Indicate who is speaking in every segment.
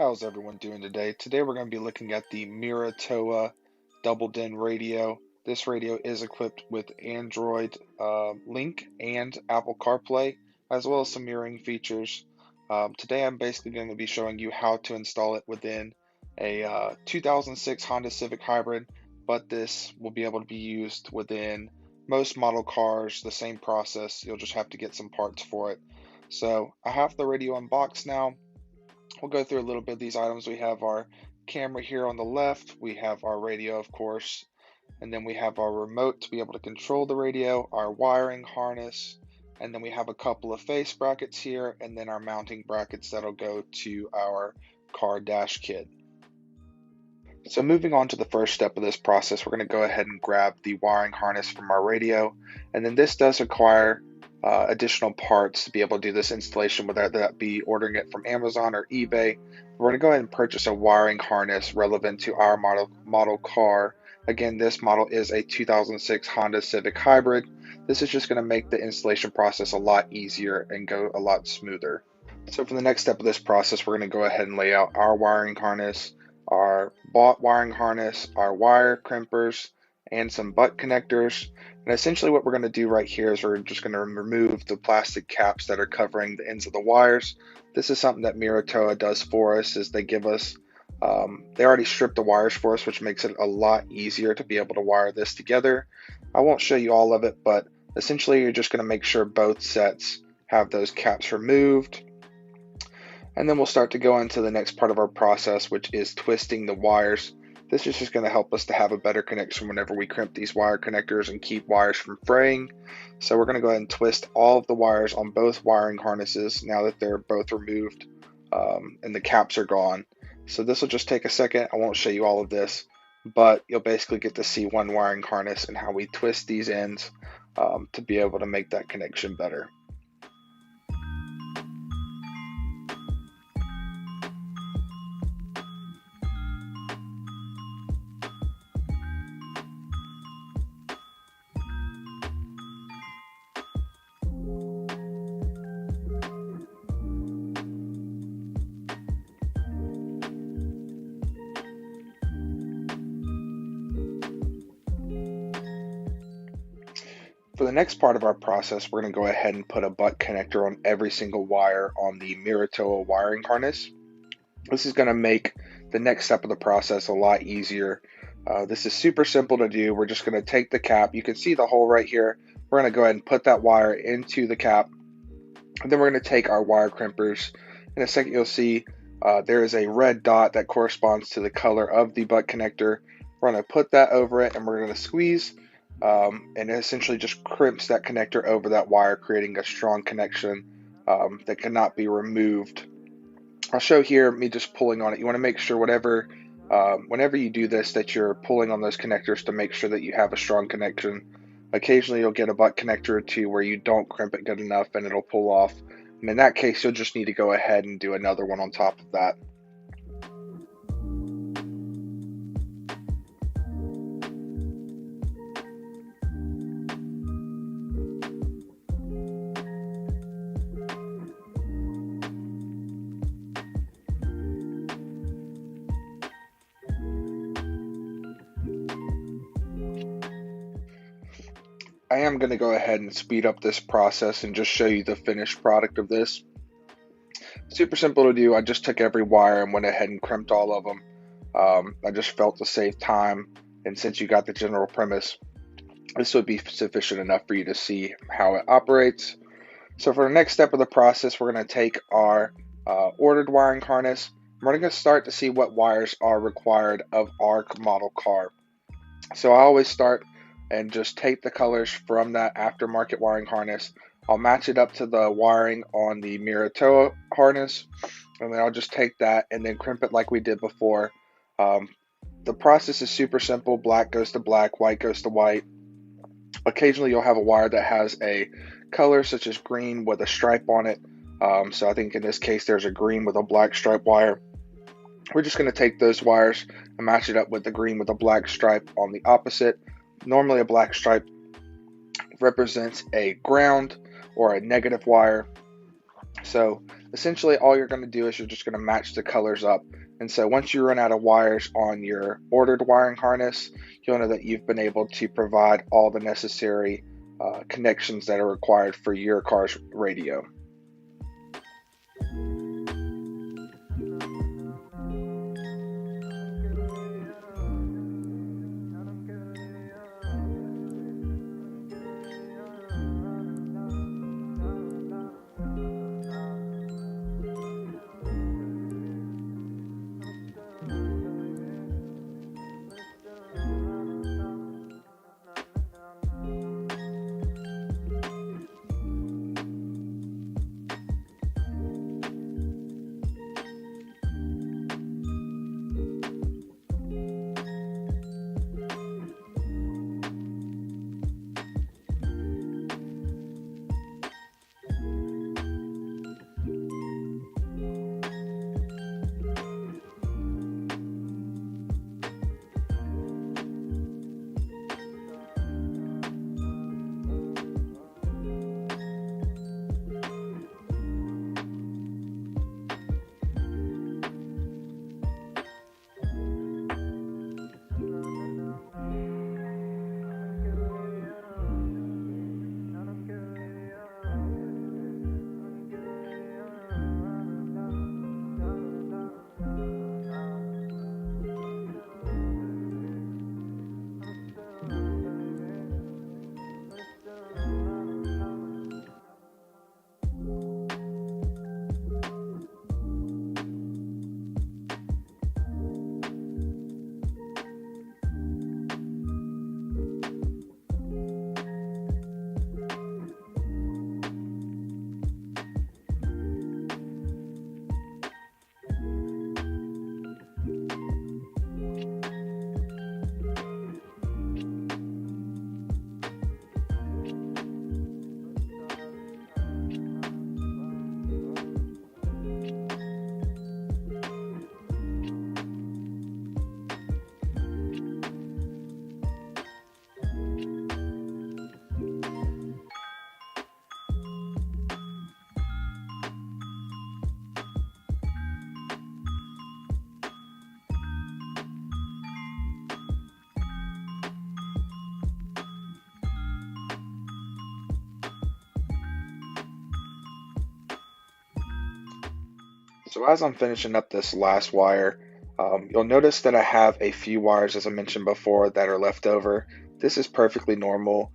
Speaker 1: How's everyone doing today? Today we're going to be looking at the Miratowa double DIN radio. This radio is equipped with Android Link and Apple CarPlay, as well as some mirroring features. Today I'm basically going to be showing you how to install it within a 2006 Honda Civic Hybrid, but this will be able to be used within most model cars, the same process. You'll just have to get some parts for it. So I have the radio unboxed now. We'll go through a little bit of these items. We have our camera here on the left, we have our radio, of course, and then we have our remote to be able to control the radio, our wiring harness, and then we have a couple of face brackets here, and then our mounting brackets that'll go to our car dash kit. So moving on to the first step of this process, we're going to go ahead and grab the wiring harness from our radio, and then this does require additional parts to be able to do this installation, whether that be ordering it from Amazon or eBay. We're going to go ahead and purchase a wiring harness relevant to our model car. Again, this model is a 2006 Honda Civic Hybrid. This is just going to make the installation process a lot easier and go a lot smoother. So for the next step of this process, we're going to go ahead and lay out our wiring harness, our bought wiring harness, our wire crimpers, and some butt connectors. And essentially what we're going to do right here is we're just going to remove the plastic caps that are covering the ends of the wires. This is something that Miratowa does for us, is they give us, they already stripped the wires for us, which makes it a lot easier to be able to wire this together. I won't show you all of it, but essentially you're just going to make sure both sets have those caps removed. And then we'll start to go into the next part of our process, which is twisting the wires. This is just going to help us to have a better connection whenever we crimp these wire connectors and keep wires from fraying. So we're going to go ahead and twist all of the wires on both wiring harnesses now that they're both removed and the caps are gone. So this will just take a second. I won't show you all of this, but you'll basically get to see one wiring harness and how we twist these ends to be able to make that connection better. For the next part of our process, we're going to go ahead and put a butt connector on every single wire on the Miratowa wiring harness. This is going to make the next step of the process a lot easier. This is super simple to do. We're just going to take the cap. You can see the hole right here. We're going to go ahead and put that wire into the cap. And then we're going to take our wire crimpers. In a second, you'll see there is a red dot that corresponds to the color of the butt connector. We're going to put that over it and we're going to squeeze. And it essentially just crimps that connector over that wire, creating a strong connection that cannot be removed. I'll show here me just pulling on it. You want to make sure whenever you do this that you're pulling on those connectors to make sure that you have a strong connection. Occasionally you'll get a butt connector or two where you don't crimp it good enough and it'll pull off. And in that case, you'll just need to go ahead and do another one on top of that. I am going to go ahead and speed up this process and just show you the finished product of this. Super simple to do. I just took every wire and went ahead and crimped all of them. I just felt to save time, and since you got the general premise, this would be sufficient enough for you to see how it operates. So for the next step of the process, we're going to take our ordered wiring harness. We're going to start to see what wires are required of our model car. So I always start and just tape the colors from that aftermarket wiring harness. I'll match it up to the wiring on the Miratowa harness, and then I'll just take that and then crimp it like we did before. The process is super simple. Black goes to black, white goes to white. Occasionally you'll have a wire that has a color such as green with a stripe on it. So I think in this case there's a green with a black stripe wire. We're just going to take those wires and match it up with the green with a black stripe on the opposite. Normally a black stripe represents a ground or a negative wire. So Essentially, all you're going to do is you're just going to match the colors up. And so once you run out of wires on your ordered wiring harness, you'll know that you've been able to provide all the necessary connections that are required for your car's radio. So as I'm finishing up this last wire, you'll notice that I have a few wires, as I mentioned before, that are left over. This is perfectly normal.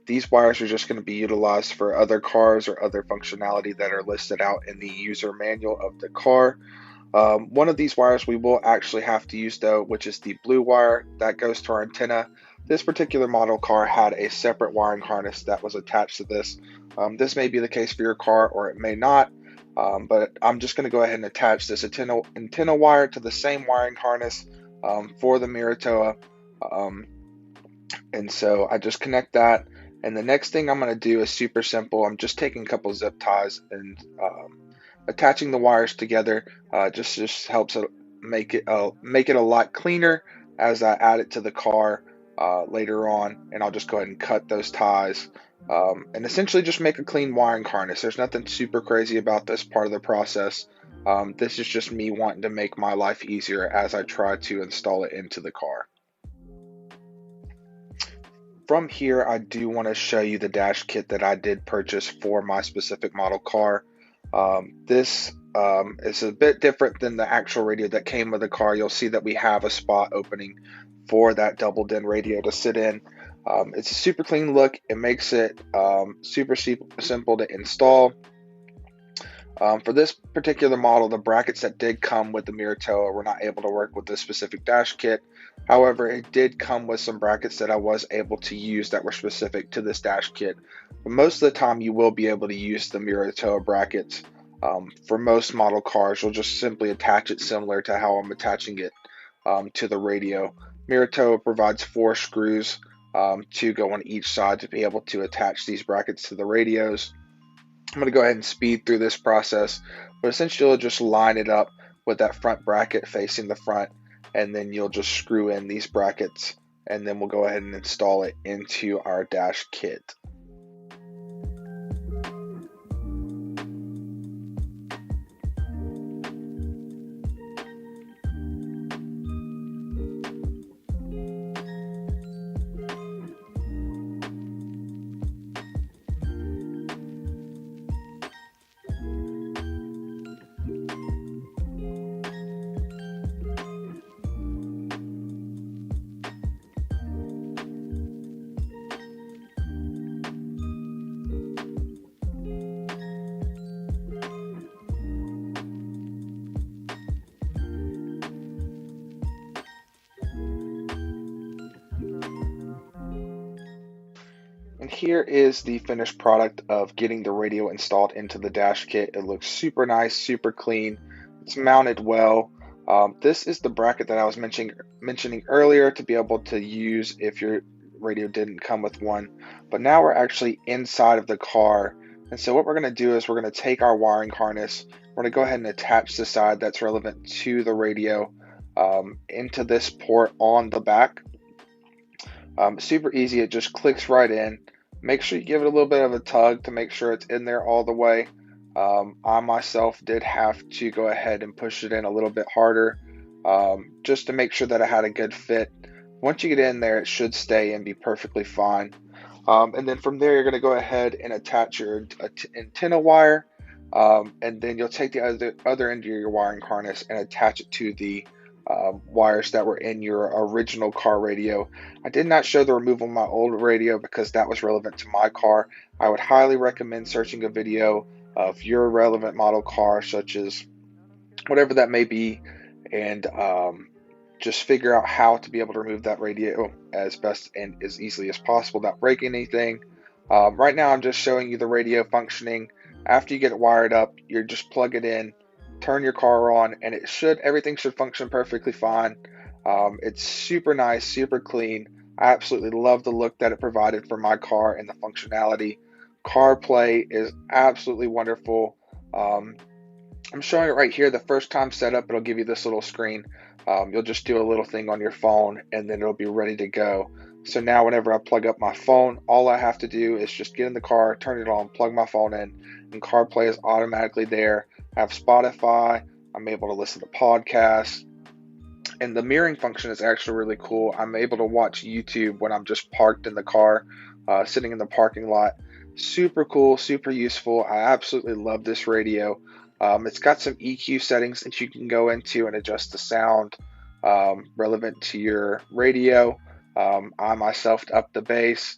Speaker 1: These wires are just going to be utilized for other cars or other functionality that are listed out in the user manual of the car. One of these wires we will actually have to use though, which is the blue wire that goes to our antenna. This particular model car had a separate wiring harness that was attached to this. This may be the case for your car or it may not, but I'm just going to go ahead and attach this antenna wire to the same wiring harness for the Miratowa. And so I just connect that. And the next thing I'm going to do is super simple. I'm just taking a couple zip ties and attaching the wires together. Just helps it make it a lot cleaner as I add it to the car later on. And I'll just go ahead and cut those ties and essentially just make a clean wiring harness. There's nothing super crazy about this part of the process. This is just me wanting to make my life easier as I try to install it into the car. From here, I do want to show you the dash kit that I did purchase for my specific model car. This is a bit different than the actual radio that came with the car. You'll see that we have a spot opening for that double DIN radio to sit in. It's a super clean look. It makes it super simple to install. For this particular model, the brackets that did come with the Miratowa were not able to work with this specific dash kit. However, it did come with some brackets that I was able to use that were specific to this dash kit. But most of the time, you will be able to use the Miratowa brackets. For most model cars, you'll just simply attach it similar to how I'm attaching it to the radio. Miratowa provides 4 screws to go on each side to be able to attach these brackets to the radios. I'm going to go ahead and speed through this process, but essentially you'll just line it up with that front bracket facing the front, and then you'll just screw in these brackets, and then we'll go ahead and install it into our dash kit. here is the finished product of getting the radio installed into the dash kit. It looks super nice, super clean. It's mounted well. This is the bracket that I was mentioning earlier to be able to use if your radio didn't come with one. But now we're actually inside of the car. And so what we're going to do is we're going to take our wiring harness. We're going to go ahead and attach the side that's relevant to the radio into this port on the back. Super easy, it just clicks right in. Make sure you give it a little bit of a tug to make sure it's in there all the way. I myself did have to go ahead and push it in a little bit harder just to make sure that it had a good fit. Once you get in there, it should stay and be perfectly fine. And then from there, you're going to go ahead and attach your antenna wire, and then you'll take the other end of your wiring harness and attach it to the wires that were in your original car radio. I did not show the removal of my old radio because that was relevant to my car. I would highly recommend searching a video of your relevant model car, such as whatever that may be, and just figure out how to be able to remove that radio as best and as easily as possible without breaking anything. Right now I'm just showing you the radio functioning. After you get it wired up, you just plug it in, turn your car on, and everything should function perfectly fine. It's super nice, super clean. I absolutely love the look that it provided for my car and the functionality. CarPlay is absolutely wonderful. I'm showing it right here. The first time set up, it'll give you this little screen. You'll just do a little thing on your phone and then it'll be ready to go. So now whenever I plug up my phone, all I have to do is just get in the car, turn it on, plug my phone in, and CarPlay is automatically there. I have Spotify, I'm able to listen to podcasts, and the mirroring function is actually really cool. I'm able to watch YouTube when I'm just parked in the car, sitting in the parking lot. Super cool, super useful. I absolutely love this radio. It's got some EQ settings that you can go into and adjust the sound relevant to your radio. I myself up the bass,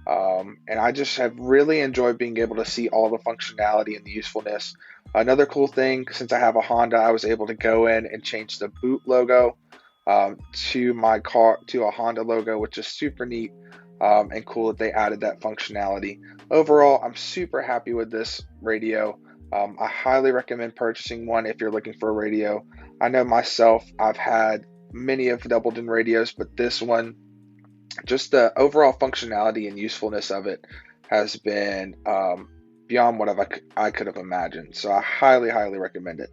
Speaker 1: and I just have really enjoyed being able to see all the functionality and the usefulness. Another cool thing, since I have a Honda, I was able to go in and change the boot logo to my car to a Honda logo, which is super neat and cool that they added that functionality. Overall, I'm super happy with this radio. I highly recommend purchasing one if you're looking for a radio. I know myself, I've had many of Doubleton radios, but this one, just the overall functionality and usefulness of it has been beyond what I could have imagined. So I highly, highly recommend it.